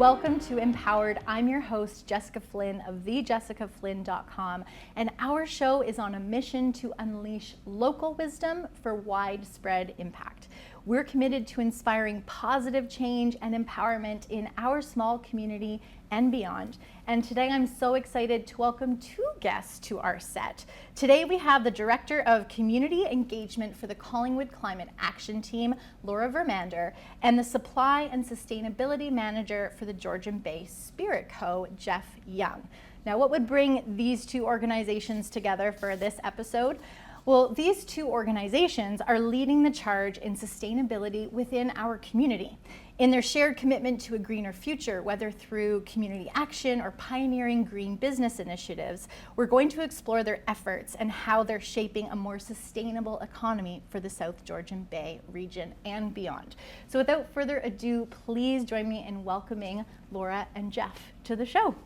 Welcome to Empowered. I'm your host, Jessica Flynn of thejessicaflynn.com, and our show is on a mission to unleash local wisdom for widespread impact. We're committed to inspiring positive change and empowerment in our small community and beyond. And today I'm so excited to welcome two guests to our set. Today we have the Director of Community Engagement for the Collingwood Climate Action Team, Laura Vermander, and the Supply and Sustainability Manager for the Georgian Bay Spirit Co, Jeff Young. Now, what would bring these two organizations together for this episode? Well, these two organizations are leading the charge in sustainability within our community. In their shared commitment to a greener future, whether through community action or pioneering green business initiatives, we're going to explore their efforts and how they're shaping a more sustainable economy for the South Georgian Bay region and beyond. So without further ado, please join me in welcoming Laura and Jeff to the show.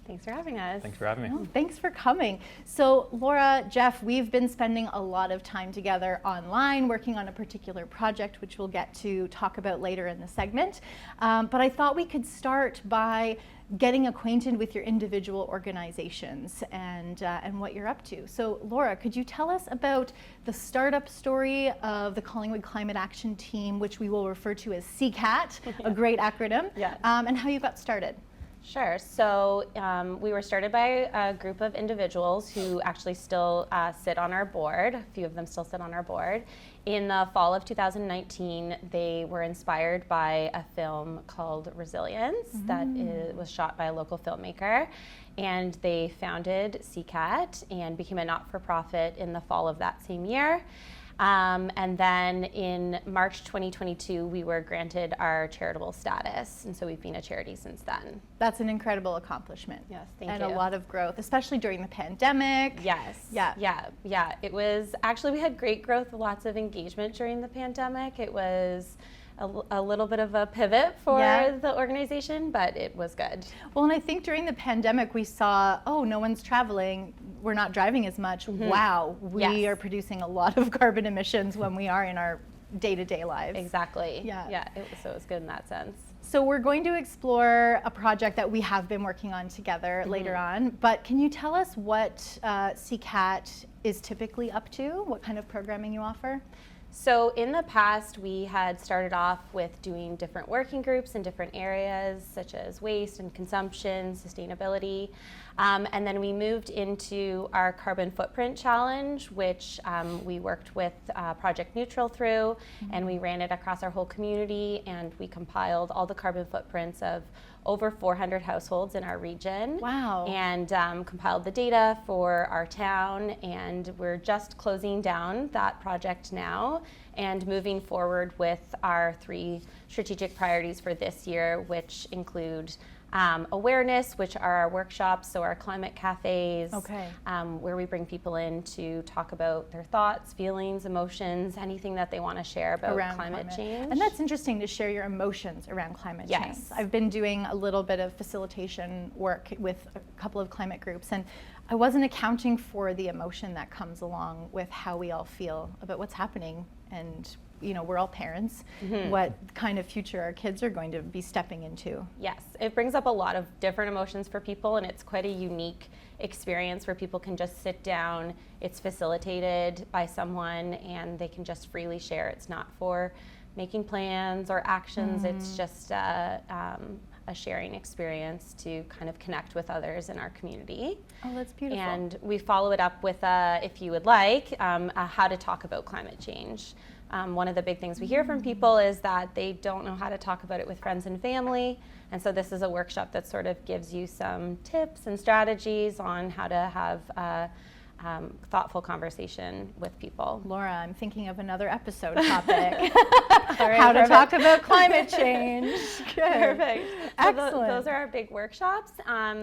Thanks for having us. Thanks for having me. Oh, thanks for coming. So Laura, Jeff, we've been spending a lot of time together online working on a particular project, which we'll get to talk about later in the segment. But I thought we could start by getting acquainted with your individual organizations and what you're up to. So Laura, could you tell us about the startup story of the Collingwood Climate Action Team, which we will refer to as CCAT, a great acronym, Yes. And how you got started? Sure. So we were started by a group of individuals who actually still sit on our board. A few of them still sit on our board. In the fall of 2019, they were inspired by a film called Resilience that was shot by a local filmmaker. And they founded CCAT and became a not-for-profit in the fall of that same year. And then in March 2022, we were granted our charitable status. And so we've been a charity since then. That's an incredible accomplishment. Yes, thank and you. a lot of growth, especially during the pandemic. Yes. Yeah. It was, actually we had great growth, lots of engagement during the pandemic. It was a little bit of a pivot for the organization, but it was good. Well, and I think during the pandemic we saw, oh, no one's traveling, we're not driving as much. Wow, we are producing a lot of carbon emissions when we are in our day-to-day lives. Exactly. Yeah. So it was good in that sense. So we're going to explore a project that we have been working on together later on, but can you tell us what CCAT is typically up to? What kind of programming you offer? So in the past, we had started off with doing different working groups in different areas, such as waste and consumption, sustainability. And then we moved into our carbon footprint challenge, which we worked with Project Neutral through, and we ran it across our whole community, and we compiled all the carbon footprints of over 400 households in our region. Wow. And compiled the data for our town, and we're just closing down that project now and moving forward with our 3 strategic priorities for this year, which include awareness, which are our workshops, so our climate cafes, where we bring people in to talk about their thoughts, feelings, emotions, anything that they want to share about climate change. And that's interesting to share your emotions around climate change. I've been doing a little bit of facilitation work with a couple of climate groups, and I wasn't accounting for the emotion that comes along with how we all feel about what's happening. And you know, we're all parents, what kind of future our kids are going to be stepping into. Yes, it brings up a lot of different emotions for people, and it's quite a unique experience where people can just sit down, it's facilitated by someone, and they can just freely share. It's not for making plans or actions, it's just a sharing experience to kind of connect with others in our community. Oh, that's beautiful. And we follow it up with, if you would like, how to talk about climate change. One of the big things we hear from people is that they don't know how to talk about it with friends and family. And so this is a workshop that sort of gives you some tips and strategies on how to have a thoughtful conversation with people. Laura, I'm thinking of another episode topic. How to talk about climate change. Perfect. Excellent. So those are our big workshops.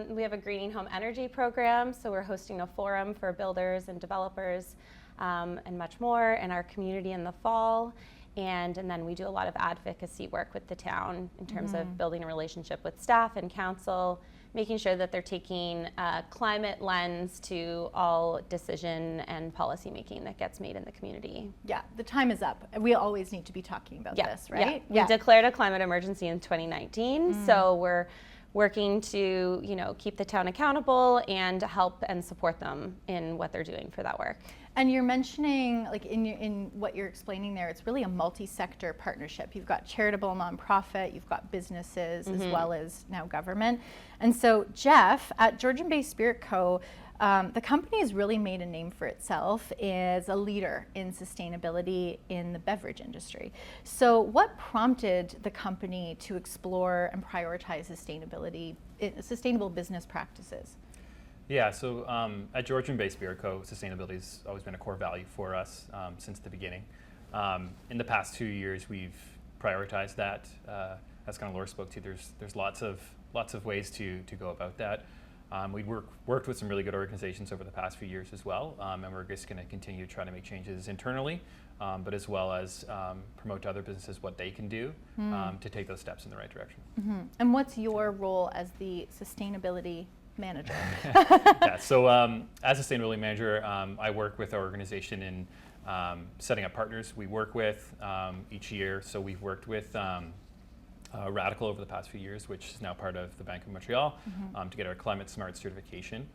We have a greening home energy program, so we're hosting a forum for builders and developers and much more in our community in the fall. And then we do a lot of advocacy work with the town in terms of building a relationship with staff and council making sure that they're taking a climate lens to all decision and policy making that gets made in the community. Yeah, the time is up. We always need to be talking about this, right? Yeah. We declared a climate emergency in 2019, so we're working to, keep the town accountable and help and support them in what they're doing for that work. And you're mentioning, like in what you're explaining there, it's really a multi-sector partnership. You've got charitable, nonprofit, you've got businesses, as well as now government. And so Jeff, at Georgian Bay Spirit Co, the company has really made a name for itself as a leader in sustainability in the beverage industry. So what prompted the company to explore and prioritize sustainable business practices? Yeah, so at Georgian Bay Spirit Co, sustainability has always been a core value for us since the beginning. In the past 2 years, we've prioritized that. As kind of Laura spoke to, there's lots of ways to go about that. We've worked with some really good organizations over the past few years as well, and we're just going to continue to try to make changes internally, but as well as promote to other businesses what they can do to take those steps in the right direction. And what's your role as the sustainability manager? Yeah, so as a sustainability manager, I work with our organization in setting up partners we work with each year. So we've worked with Radical over the past few years, which is now part of the Bank of Montreal, to get our Climate Smart certification.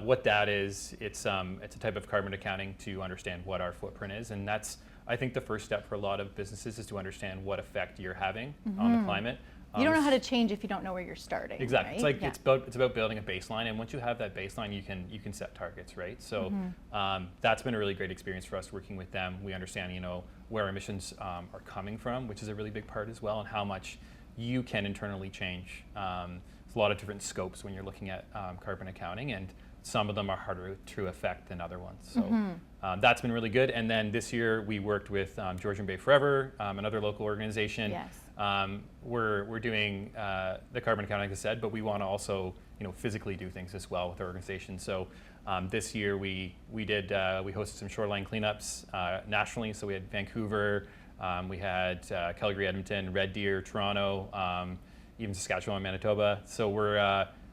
What that is, it's a type of carbon accounting to understand what our footprint is, and that's, I think, the first step for a lot of businesses is to understand what effect you're having on the climate. You don't know how to change if you don't know where you're starting. Exactly. Right? It's about building a baseline, and once you have that baseline, you can set targets, right? So that's been a really great experience for us working with them. We understand, where emissions are coming from, which is a really big part as well, and how much you can internally change. There's a lot of different scopes when you're looking at carbon accounting, and some of them are harder to affect than other ones. So that's been really good. And then this year we worked with Georgian Bay Forever, another local organization. Yes. We're doing the carbon accounting, as I said, but we want to also physically do things as well with our organization. So this year we hosted some shoreline cleanups nationally. So we had Vancouver, we had Calgary, Edmonton, Red Deer, Toronto, even Saskatchewan, Manitoba. So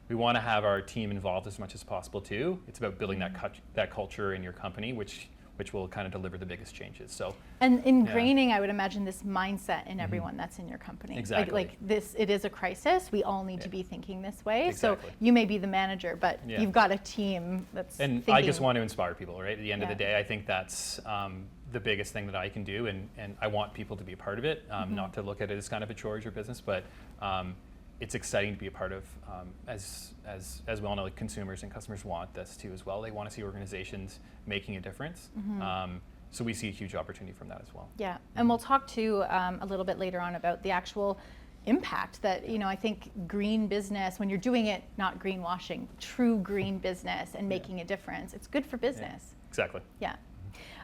we want to have our team involved as much as possible too. It's about building that culture in your company, which will kind of deliver the biggest changes. So and ingraining, I would imagine, this mindset in everyone that's in your company. Exactly. Like this, it is a crisis. We all need to be thinking this way. Exactly. So you may be the manager, but you've got a team that's And thinking. I just want to inspire people, right? At the end of the day, I think that's the biggest thing that I can do, and I want people to be a part of it, not to look at it as kind of a chore as your business, but it's exciting to be a part of. As we all know, like consumers and customers want this too as well. They want to see organizations making a difference. So we see a huge opportunity from that as well. Yeah, and we'll talk to a little bit later on about the actual impact that, I think green business, when you're doing it, not greenwashing, true green business and making a difference, it's good for business. Yeah, exactly. Yeah.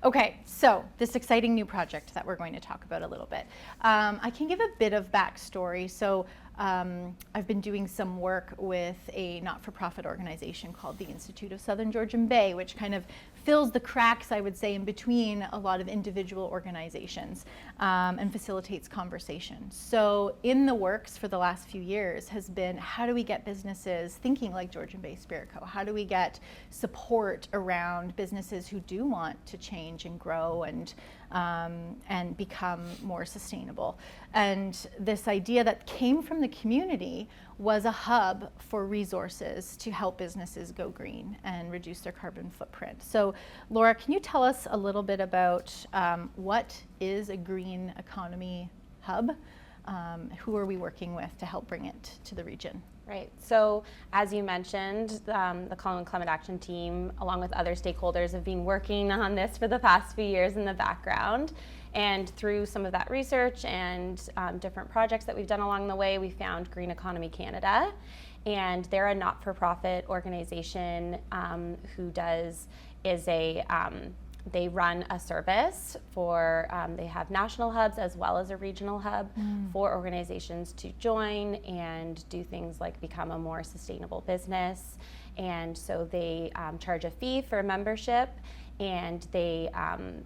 Okay, so this exciting new project that we're going to talk about a little bit. I can give a bit of backstory. So I've been doing some work with a not-for-profit organization called the Institute of South Georgian Bay, which kind of fills the cracks, I would say, in between a lot of individual organizations and facilitates conversation. So in the works for the last few years has been, how do we get businesses thinking like Georgian Bay Spirit Co? How do we get support around businesses who do want to change and grow and become more sustainable? And this idea that came from the community was a hub for resources to help businesses go green and reduce their carbon footprint. So Laura, can you tell us a little bit about what is a green economy hub? Who are we working with to help bring it to the region? Right. So as you mentioned, the Collingwood Climate Action Team, along with other stakeholders, have been working on this for the past few years in the background. And through some of that research and different projects that we've done along the way, we found Green Economy Canada. And they're a not-for-profit organization they run a service for, they have national hubs as well as a regional hub for organizations to join and do things like become a more sustainable business. And so they charge a fee for membership, and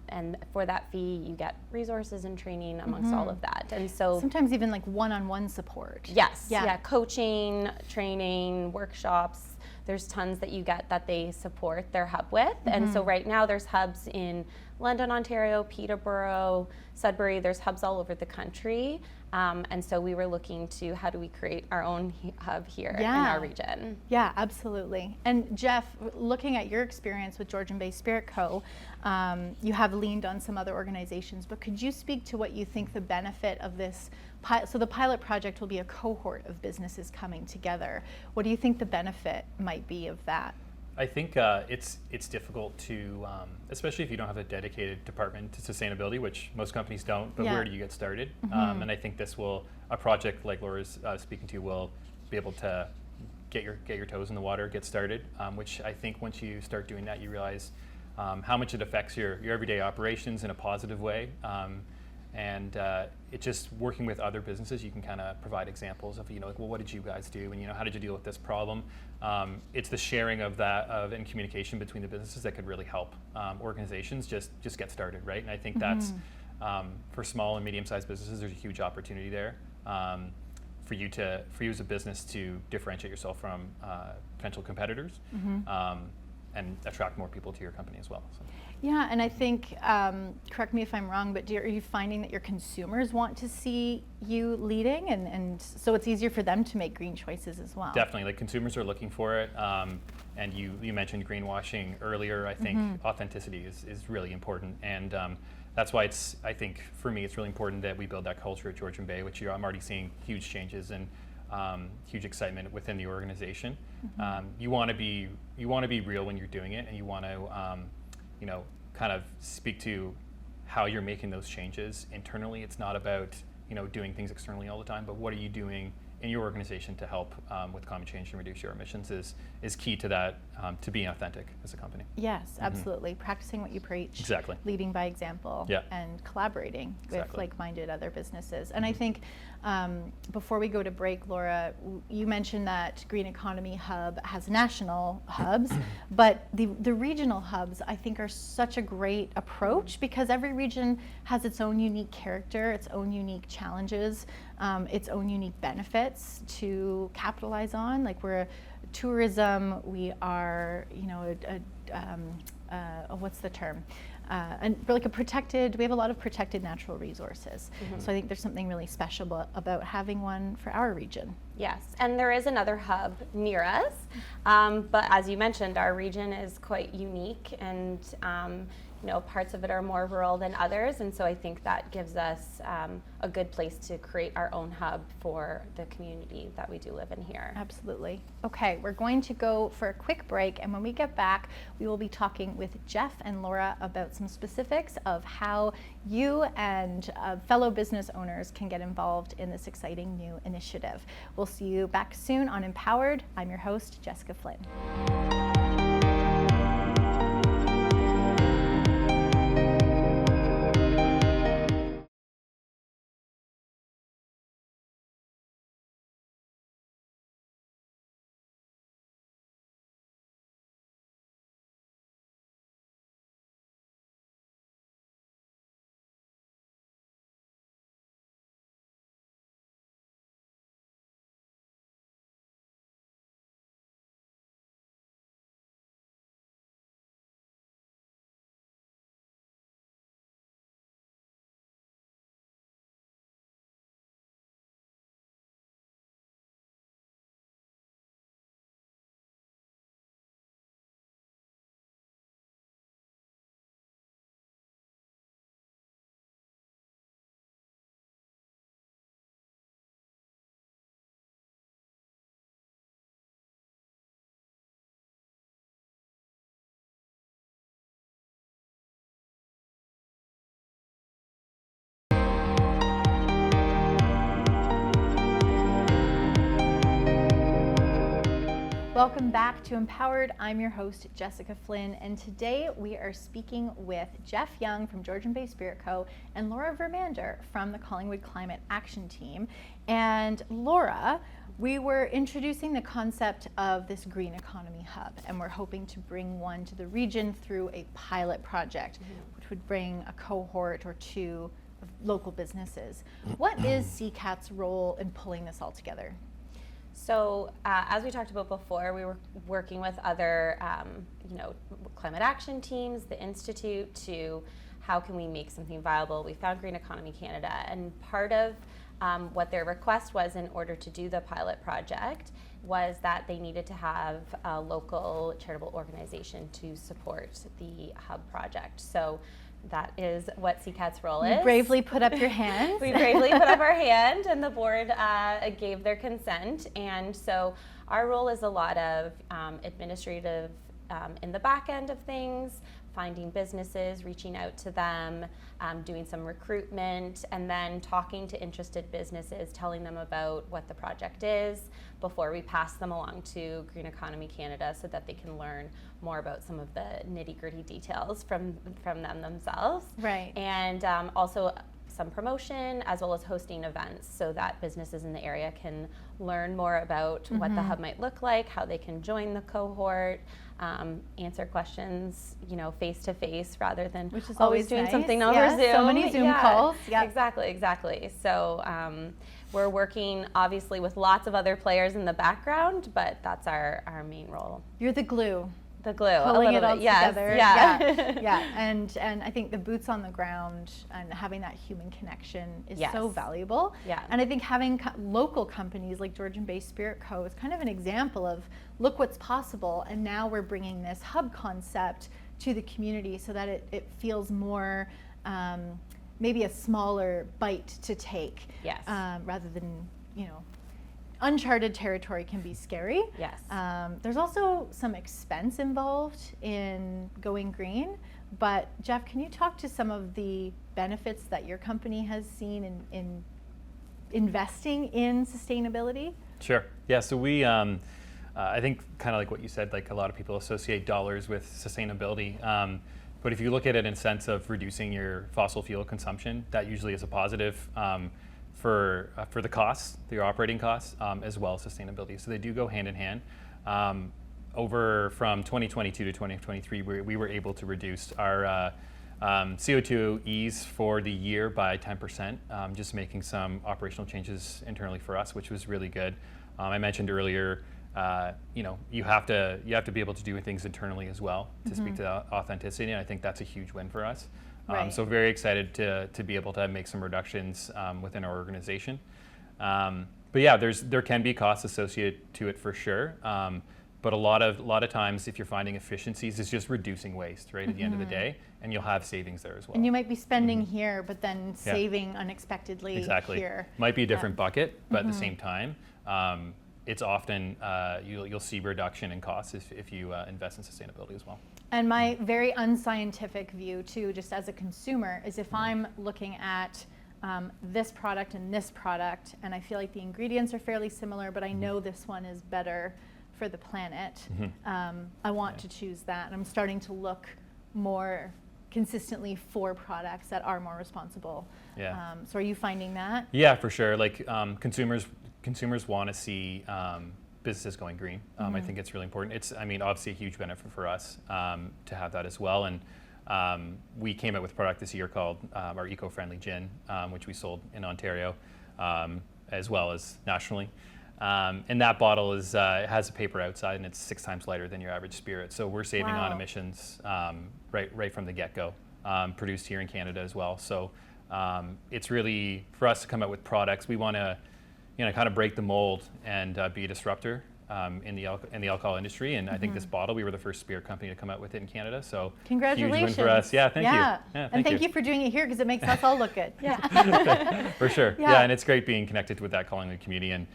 and for that fee you get resources and training amongst all of that. And so sometimes even like one-on-one support. Yes, yeah, coaching, training, workshops. There's tons that you get that they support their hub with. And so right now there's hubs in London, Ontario, Peterborough, Sudbury. There's hubs all over the country. And so we were looking to how do we create our own hub here in our region. Yeah, absolutely. And Jeff, looking at your experience with Georgian Bay Spirit Co, you have leaned on some other organizations, but could you speak to what you think the benefit of this? So the pilot project will be a cohort of businesses coming together. What do you think the benefit might be of that? I think it's difficult to, especially if you don't have a dedicated department to sustainability, which most companies don't, but where do you get started? And I think a project like Laura's speaking to will be able to get your toes in the water, get started, which I think once you start doing that, you realize how much it affects your everyday operations in a positive way. And it's just working with other businesses, you can kind of provide examples of, like, well, what did you guys do? And, how did you deal with this problem? It's the sharing of that and communication between the businesses that could really help organizations just get started, right? And I think that's, for small and medium-sized businesses, there's a huge opportunity there for you as a business to differentiate yourself from potential competitors and attract more people to your company as well. So. Yeah, and I think, correct me if I'm wrong, but are you finding that your consumers want to see you leading, and so it's easier for them to make green choices as well? Definitely, like consumers are looking for it, and you mentioned greenwashing earlier. I think authenticity is really important, and that's why I think for me it's really important that we build that culture at Georgian Bay, which I'm already seeing huge changes and huge excitement within the organization. You want to be real when you're doing it, and you want to kind of speak to how you're making those changes internally. It's not about doing things externally all the time, but what are you doing in your organization to help with climate change and reduce your emissions is key to that, to being authentic as a company. Yes, absolutely. Practicing what you preach. Exactly. Leading by example. And collaborating with like-minded other businesses. And I think before we go to break, Laura, you mentioned that Green Economy Hub has national hubs, but the regional hubs I think are such a great approach because every region has its own unique character, its own unique challenges, its own unique benefits to capitalize on. Like we're tourism, we are, what's the term? And we're like we have a lot of protected natural resources. So I think there's something really special about having one for our region. Yes, and there is another hub near us, but as you mentioned, our region is quite unique, and parts of it are more rural than others, and so I think that gives us a good place to create our own hub for the community that we do live in here. Absolutely. Okay, we're going to go for a quick break, and when we get back, we will be talking with Jeff and Laura about some specifics of how you and fellow business owners can get involved in this exciting new initiative. We'll see you back soon on Empowered. I'm your host, Jessica Flynn. Welcome back to Empowered. I'm your host, Jessica Flynn, and today we are speaking with Jeff Young from Georgian Bay Spirit Co. and Laura Vermander from the Collingwood Climate Action Team. And Laura, we were introducing the concept of this green economy hub, and we're hoping to bring one to the region through a pilot project, which would bring a cohort or two of local businesses. What is CCAT's role in pulling this all together? So as we talked about before, we were working with other climate action teams, the Institute, to how can we make something viable. We found Green Economy Canada, and part of what their request was in order to do the pilot project was that they needed to have a local charitable organization to support the hub project. So that is what CCAT's role is. You bravely put up your hand. We bravely put up our hand, and the board gave their consent. And so our role is a lot of administrative in the back end of things, finding businesses, reaching out to them, doing some recruitment, and then talking to interested businesses, telling them about what the project is before we pass them along to Green Economy Canada so that they can learn more about some of the nitty-gritty details from them themselves. Right. And also some promotion, as well as hosting events so that businesses in the area can learn more about what the hub might look like, how they can join the cohort, answer questions, face to face rather than Which is always always doing nice. something over Yeah, Zoom. so many Zoom calls. Yeah. Exactly. So we're working obviously with lots of other players in the background, but that's our main role. You're the glue. The glue, Pulling it all together. Yeah. Yeah. And I think the boots on the ground and having that human connection is so valuable. Yeah. And I think having local companies like Georgian Bay Spirit Co. is kind of an example of look what's possible. And now we're bringing this hub concept to the community so that it feels more maybe a smaller bite to take. Yes. Rather than, uncharted territory can be scary. Yes. There's also some expense involved in going green, but Jeff, can you talk to some of the benefits that your company has seen in investing in sustainability? Sure. Yeah. So we, I think, kind of like what you said, like a lot of people associate dollars with sustainability. But if you look at it in a sense of reducing your fossil fuel consumption, that usually is a positive for the costs, your operating costs, as well as sustainability. So they do go hand in hand. Over from 2022 to 2023, we were able to reduce our CO2Es for the year by 10%, just making some operational changes internally for us, which was really good. I mentioned earlier, you have to be able to do things internally as well to speak to authenticity, and I think that's a huge win for us. Right. So very excited to be able to make some reductions within our organization. But yeah, there can be costs associated to it for sure. But a lot of times, if you're finding efficiencies, it's just reducing waste, right, at the end of the day, and you'll have savings there as well. And you might be spending here, but then saving unexpectedly exactly. here. Might be a different bucket, but at the same time, it's often you'll see reduction in costs if you invest in sustainability as well. And my very unscientific view too, just as a consumer, is if I'm looking at this product and this product, and I feel like the ingredients are fairly similar, but I know this one is better for the planet, I want to choose that. And I'm starting to look more consistently for products that are more responsible. Yeah. So are you finding that? Yeah, for sure. Like consumers want to see businesses going green. I think it's really important. It's, obviously a huge benefit for us to have that as well. And we came out with a product this year called our eco-friendly gin, which we sold in Ontario as well as nationally. And that bottle it has a paper outside, and it's 6 times lighter than your average spirit. So we're saving on emissions right from the get-go. Produced here in Canada as well. So it's really, for us to come out with products, we want to kind of break the mold and be a disruptor in the alcohol industry. And I think this bottle, we were the first spirit company to come out with it in Canada. So congratulations. Huge win for us. Yeah, thank you. Yeah, and thank you for doing it here, because it makes us all look good. For sure. Yeah, and it's great being connected with that Collingwood community. And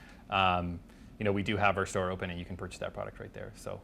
we do have our store open, and you can purchase that product right there. So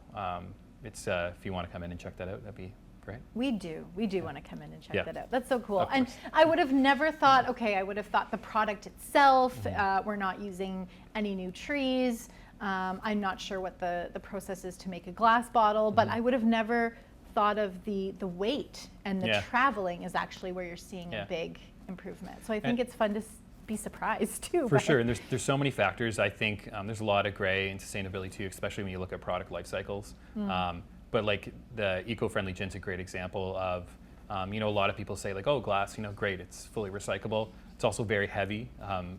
it's if you want to come in and check that out, that'd be great. We do want to come in and check that out. That's so cool. And I would have never thought, I would have thought the product itself, we're not using any new trees. I'm not sure what the process is to make a glass bottle, but I would have never thought of the weight and the traveling is actually where you're seeing a big improvement. So I think it's fun to be surprised too. For sure, and there's so many factors. I think there's a lot of gray in sustainability too, especially when you look at product life cycles. But like the eco-friendly gin's a great example of, a lot of people say like, oh, glass, great, it's fully recyclable. It's also very heavy,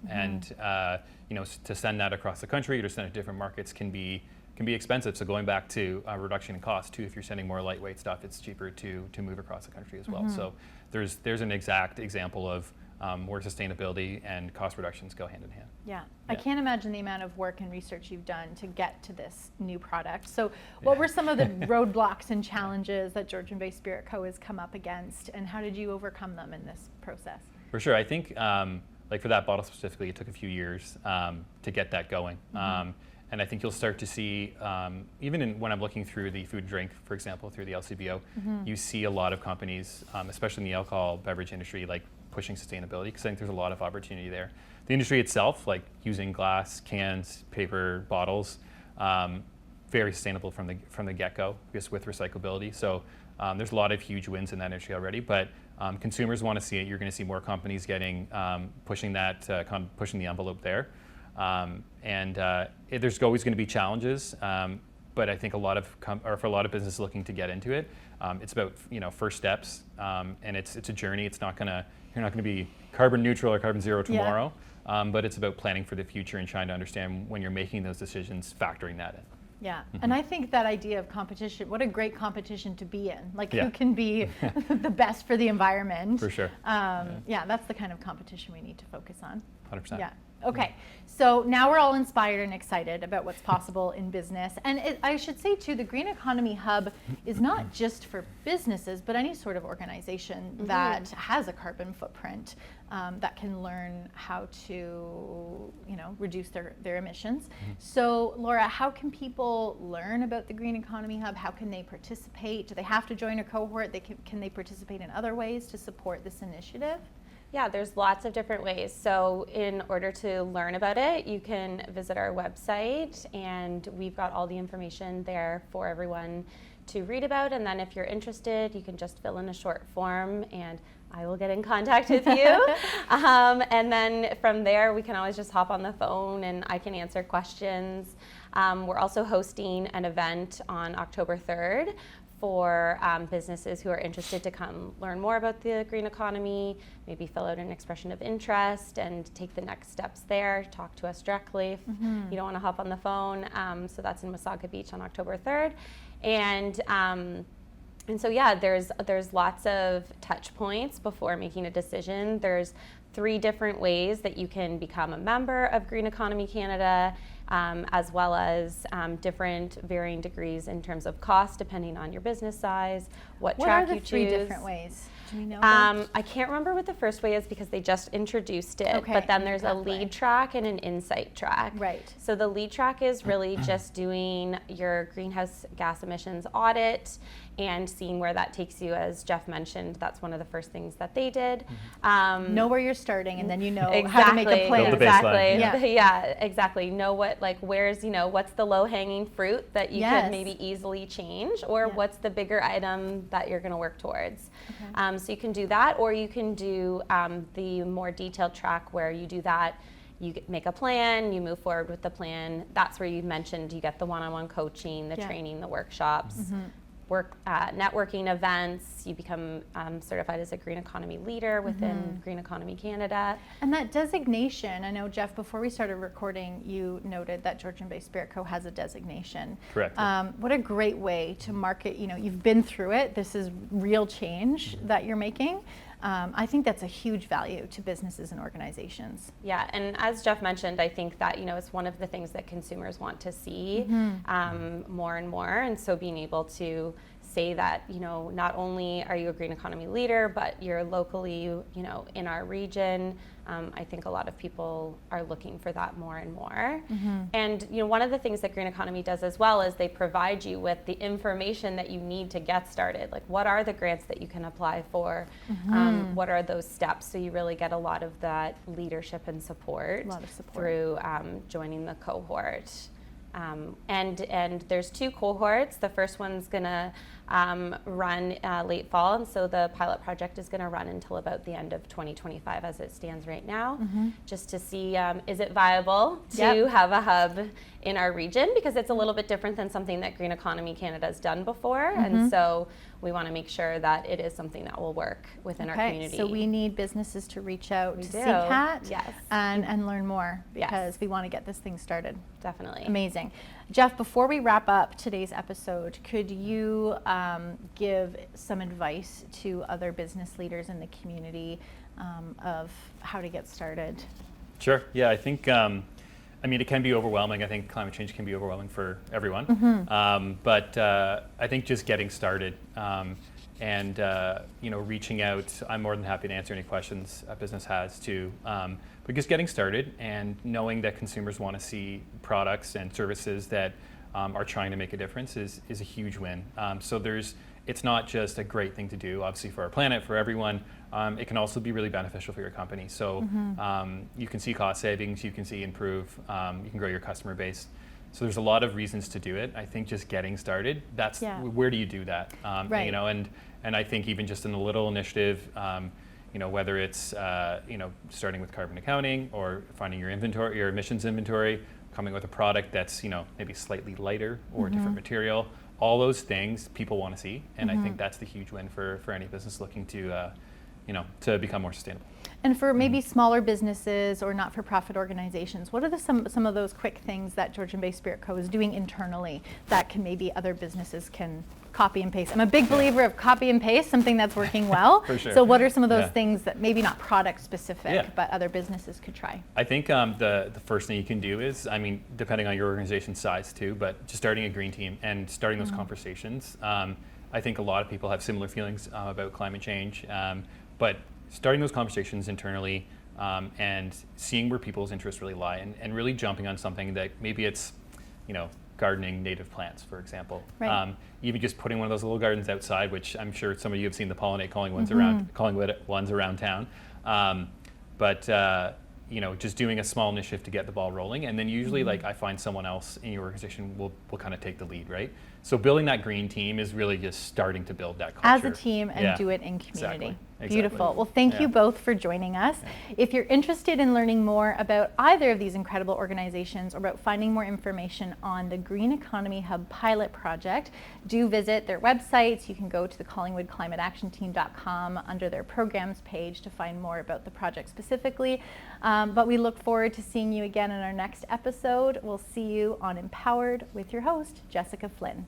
and to send that across the country or to send it to different markets can be expensive. So going back to reduction in cost too, if you're sending more lightweight stuff, it's cheaper to move across the country as well. So there's an exact example of where sustainability and cost reductions go hand in hand. Yeah, I can't imagine the amount of work and research you've done to get to this new product. So what were some of the roadblocks and challenges that Georgian Bay Spirit Co. has come up against, and how did you overcome them in this process? For sure, I think like for that bottle specifically, it took a few years to get that going. And I think you'll start to see, even when I'm looking through the food and drink, for example, through the LCBO, you see a lot of companies, especially in the alcohol beverage industry, like pushing sustainability, because I think there's a lot of opportunity there. The industry itself, like using glass, cans, paper, bottles, very sustainable from the get-go, just with recyclability. So there's a lot of huge wins in that industry already, but consumers want to see it. You're going to see more companies getting pushing the envelope there. There's always going to be challenges, but I think for a lot of businesses looking to get into it, it's about first steps, and it's a journey. You're not going to be carbon neutral or carbon zero tomorrow, but it's about planning for the future and trying to understand when you're making those decisions, factoring that in. Yeah, and I think that idea of competition, what a great competition to be in. Like who can be the best for the environment. For sure. That's the kind of competition we need to focus on. 100%. Yeah. Okay, so now we're all inspired and excited about what's possible in business. And I should say too, the Green Economy Hub is not just for businesses, but any sort of organization that has a carbon footprint that can learn how to, reduce their emissions. So Laura, how can people learn about the Green Economy Hub? How can they participate? Do they have to join a cohort? Can they participate in other ways to support this initiative? Yeah, there's lots of different ways. So in order to learn about it, you can visit our website, and we've got all the information there for everyone to read about. And then if you're interested, you can just fill in a short form and I will get in contact with you. And then from there, we can always just hop on the phone and I can answer questions. We're also hosting an event on October 3rd for businesses who are interested to come learn more about the green economy, maybe fill out an expression of interest and take the next steps there, talk to us directly if you don't want to hop on the phone. So that's in Wasaga Beach on October 3rd. And so there's lots of touch points before making a decision. There's 3 different ways that you can become a member of Green Economy Canada, as well as different varying degrees in terms of cost depending on your business size, what track you choose. What are the 3 different ways? Do we know? I can't remember what the first way is because they just introduced it, but then there's a lead track and an insight track. Right. So the lead track is really just doing your greenhouse gas emissions audit and seeing where that takes you. As Jeff mentioned, that's one of the first things that they did. Know where you're starting, and then you know exactly, how to make a plan. Build the baseline. Yeah, exactly. Know where's what's the low-hanging fruit that you could maybe easily change, or what's the bigger item that you're going to work towards. So you can do that, or you can do the more detailed track where you do that. You make a plan, you move forward with the plan. That's where you mentioned you get the one-on-one coaching, the training, the workshops, networking events. You become certified as a green economy leader within Green Economy Canada. And that designation, I know, Jeff, before we started recording, you noted that Georgian Bay Spirit Co. has a designation. Correct. What a great way to market, you've been through it. This is real change that you're making. I think that's a huge value to businesses and organizations. Yeah, and as Jeff mentioned, I think that it's one of the things that consumers want to see more and more, and so being able to say that not only are you a green economy leader, but you're locally in our region. I think a lot of people are looking for that more and more. And one of the things that Green Economy does as well is they provide you with the information that you need to get started. Like, what are the grants that you can apply for? What are those steps? So you really get a lot of that leadership and support through joining the cohort. And there's 2 cohorts. The first one's gonna run late fall, and so the pilot project is gonna run until about the end of 2025 as it stands right now, just to see is it viable to have a hub in our region, because it's a little bit different than something that Green Economy Canada has done before, and so we want to make sure that it is something that will work within our community. So we need businesses to reach out to do. CCAT Yes. and learn more, Yes. because we want to get this thing started. Definitely. Amazing. Jeff, before we wrap up today's episode, could you give some advice to other business leaders in the community of how to get started? Sure. Yeah, I think, I mean, it can be overwhelming. I think climate change can be overwhelming for everyone. But I think just getting started and reaching out, I'm more than happy to answer any questions a business has too. But just getting started and knowing that consumers want to see products and services that are trying to make a difference is a huge win. So it's not just a great thing to do, obviously, for our planet, for everyone. It can also be really beneficial for your company. So you can see cost savings, you can see improve, you can grow your customer base. So there's a lot of reasons to do it. I think just getting started, that's where do you do that? Right. And I think even just in a little initiative, whether it's starting with carbon accounting or finding your inventory, your emissions inventory, coming with a product that's maybe slightly lighter or different material. All those things people want to see, and I think that's the huge win for any business looking to to become more sustainable. And for maybe smaller businesses or not-for-profit organizations, what are some of those quick things that Georgian Bay Spirit Co is doing internally that can maybe other businesses can copy and paste? I'm a big believer of copy and paste, something that's working well. For sure. So what are some of those things that maybe not product specific, but other businesses could try? I think the first thing you can do is, I mean, depending on your organization's size too, but just starting a green team and starting those conversations. I think a lot of people have similar feelings about climate change, but starting those conversations internally and seeing where people's interests really lie and really jumping on something that maybe it's, gardening native plants, for example. Right. Even just putting one of those little gardens outside, which I'm sure some of you have seen the pollinate Collingwood ones around town. Just doing a small initiative to get the ball rolling, and then usually I find someone else in your organization will kind of take the lead, right? So building that green team is really just starting to build that culture. As a team and do it in community. Exactly. Beautiful. Well, thank you both for joining us. If you're interested in learning more about either of these incredible organizations or about finding more information on the Green Economy Hub pilot project, do visit their websites. You can go to the Collingwood Climate Action Team.com under their programs page to find more about the project specifically. But we look forward to seeing you again in our next episode. We'll see you on Empowered with your host, Jessica Flynn.